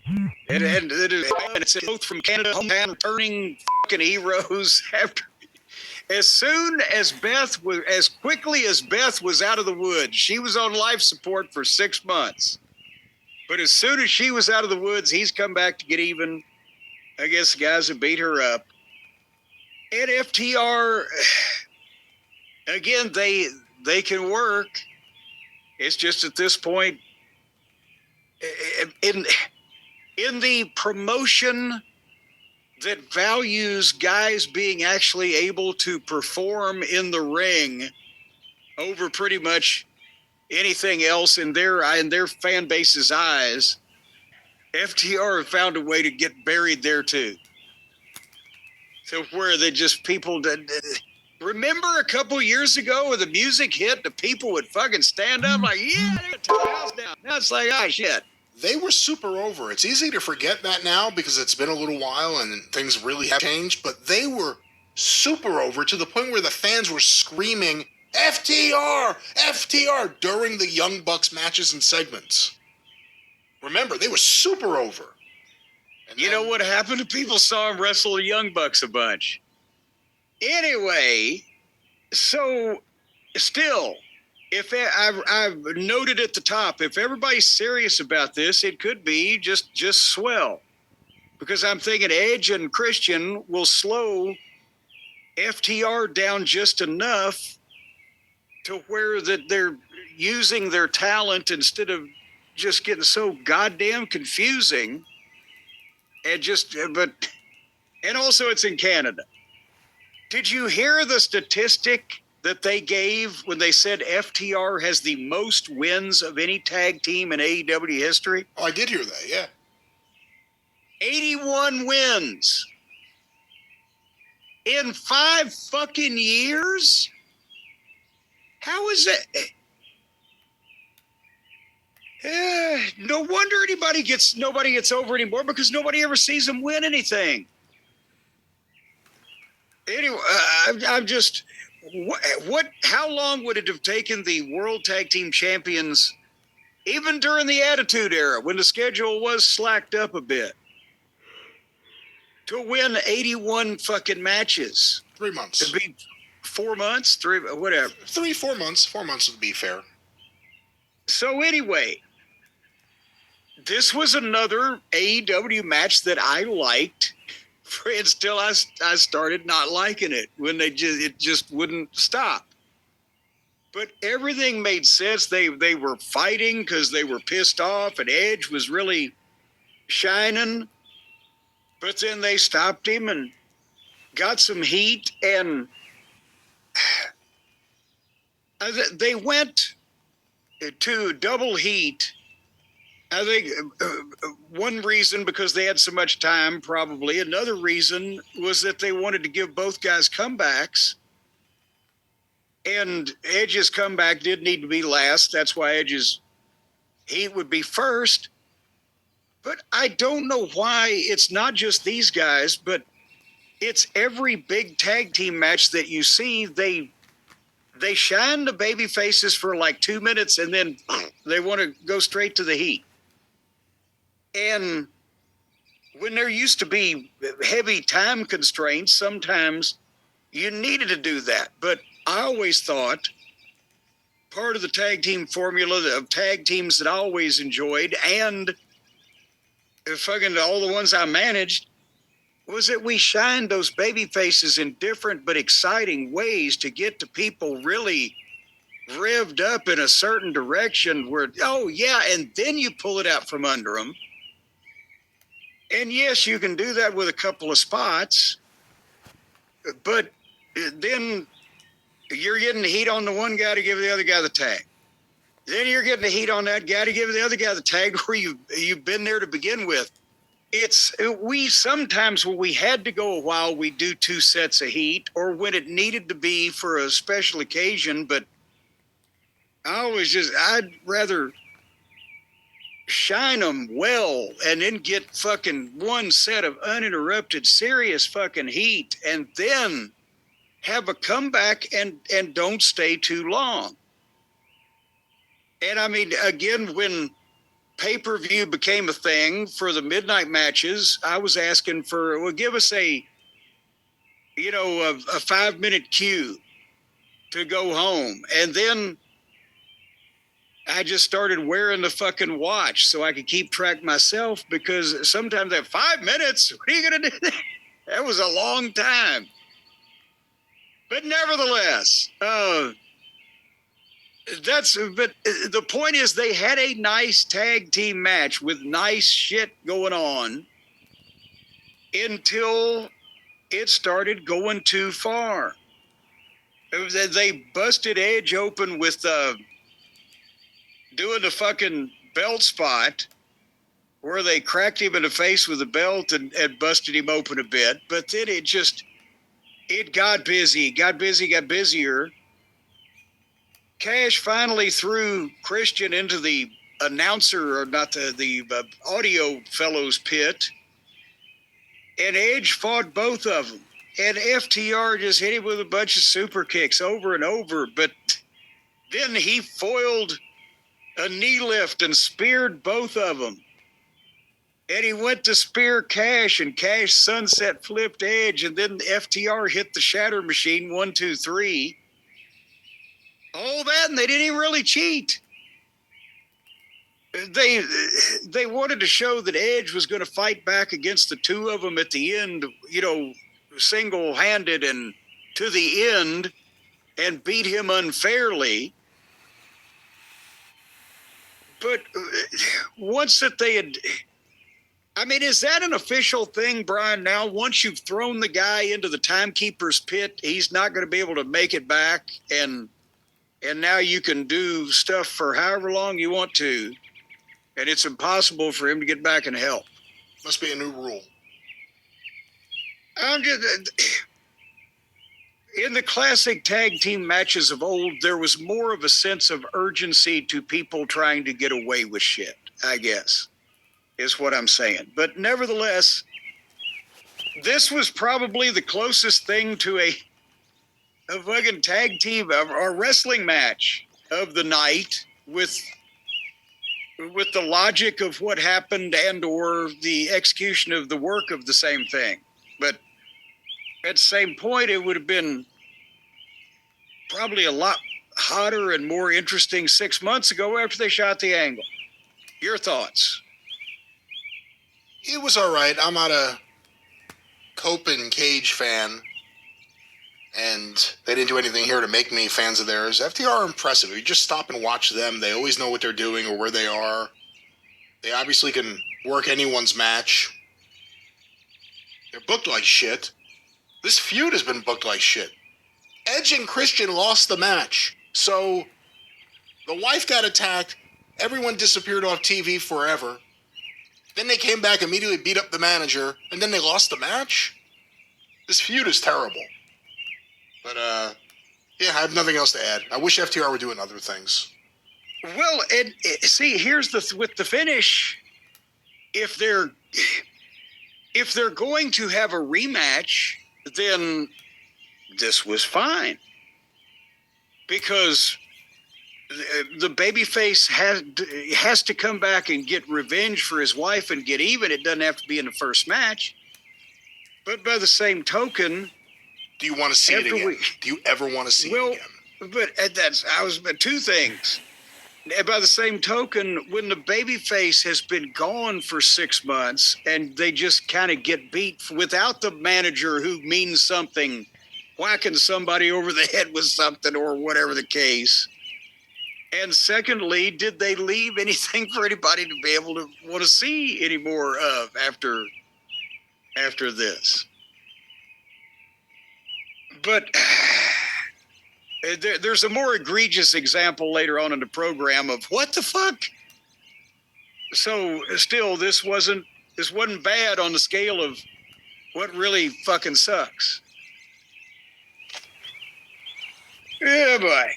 And it's both from Canada, hometown, returning fucking heroes. After, as quickly as Beth was out of the woods, she was on life support for 6 months. But as soon as she was out of the woods, he's come back to get even. I guess the guys have beat her up. And FTR, again, they can work. It's just at this point, in the promotion that values guys being actually able to perform in the ring over pretty much anything else in their fan base's eyes, FTR found a way to get buried there too. So where they just people that remember a couple years ago when the music hit, the people would fucking stand up like, yeah, they're tear the house down. Now it's like, ah, shit. They were super over. It's easy to forget that now because it's been a little while and things really have changed, but they were super over to the point where the fans were screaming, FTR! FTR! during the Young Bucks matches and segments. Remember, they were super over. And you know what happened to people saw him wrestle the Young Bucks a bunch. Anyway, so still, if I've noted at the top, if everybody's serious about this, it could be just swell. Because I'm thinking Edge and Christian will slow FTR down just enough to where that they're using their talent instead of just getting so goddamn confusing. And also it's in Canada. Did you hear the statistic that they gave when they said FTR has the most wins of any tag team in AEW history? Oh, I did hear that, yeah. 81 wins. In 5 fucking years? How is it? No wonder nobody gets over anymore because nobody ever sees them win anything. Anyway, I'm just, how long would it have taken the World Tag Team Champions, even during the Attitude Era, when the schedule was slacked up a bit, to win 81 fucking matches? 3 months. It'd be 4 months, 4 months. 4 months would be fair. So anyway, this was another AEW match that I liked until I started not liking it when it just wouldn't stop. But everything made sense. They were fighting because they were pissed off, and Edge was really shining. But then they stopped him and got some heat, and they went to double heat. I think one reason because they had so much time, probably. Another reason was that they wanted to give both guys comebacks. And Edge's comeback did need to be last. That's why Edge's heat would be first. But I don't know why it's not just these guys, but it's every big tag team match that you see. They shine the baby faces for like 2 minutes and then they want to go straight to the heat. And when there used to be heavy time constraints, sometimes you needed to do that. But I always thought part of the tag team formula of tag teams that I always enjoyed and fucking all the ones I managed was that we shined those baby faces in different but exciting ways to get to people really revved up in a certain direction where, oh yeah, and then you pull it out from under them. And yes, you can do that with a couple of spots, but then you're getting the heat on the one guy to give the other guy the tag. Then you're getting the heat on that guy to give the other guy the tag where you've been there to begin with. We sometimes when we had to go a while, we do 2 sets of heat or when it needed to be for a special occasion, but I'd rather shine them well and then get fucking 1 set of uninterrupted serious fucking heat and then have a comeback and don't stay too long. And I mean, again, when pay-per-view became a thing for the midnight matches, I was asking for, well, give us a 5-minute cue to go home. And then I just started wearing the fucking watch so I could keep track myself, because sometimes at 5 minutes, what are you going to do? That was a long time. But nevertheless, but the point is, they had a nice tag team match with nice shit going on until it started going too far. They busted Edge open with doing the fucking belt spot where they cracked him in the face with a belt and busted him open a bit. But then it got busy, got busier. Cash finally threw Christian into the announcer, or not the audio fellows pit, and Edge fought both of them. And FTR just hit him with a bunch of super kicks over and over. But then he foiled a knee lift and speared both of them. And he went to spear Cash, and Cash sunset flipped Edge, and then FTR hit the Shatter Machine, 1, 2, 3. All that, and they didn't even really cheat. They wanted to show that Edge was going to fight back against the two of them at the end, single-handed and to the end, and beat him unfairly. But once that they had... I mean, is that an official thing, Brian, now? Once you've thrown the guy into the timekeeper's pit, he's not going to be able to make it back, and now you can do stuff for however long you want to, and it's impossible for him to get back and help. Must be a new rule. In the classic tag team matches of old, there was more of a sense of urgency to people trying to get away with shit, I guess, is what I'm saying. But nevertheless, this was probably the closest thing to a fucking tag team or wrestling match of the night, with the logic of what happened and or the execution of the work of the same thing. But at the same point, it would have been probably a lot hotter and more interesting 6 months ago after they shot the angle. Your thoughts? It was all right. I'm not a Copeland Cage fan, and they didn't do anything here to make me fans of theirs. FTR are impressive. If you just stop and watch them, they always know what they're doing or where they are. They obviously can work anyone's match. They're booked like shit. This feud has been booked like shit. Edge and Christian lost the match. So the wife got attacked. Everyone disappeared off TV forever. Then they came back, immediately beat up the manager, and then they lost the match? This feud is terrible. But, yeah, I have nothing else to add. I wish FTR were doing other things. Well, see, here's with the finish. If they're going to have a rematch, then this was fine, because the babyface has to come back and get revenge for his wife and get even. It doesn't have to be in the first match. But by the same token, do you want to see it again? Do you ever want to see it again? But two things. By the same token, when the babyface has been gone for 6 months and they just kind of get beat without the manager who means something, whacking somebody over the head with something or whatever the case. And secondly, did they leave anything for anybody to be able to want to see any more of after this? But there's a more egregious example later on in the program of what the fuck. So still, this wasn't bad on the scale of what really fucking sucks. Yeah, boy.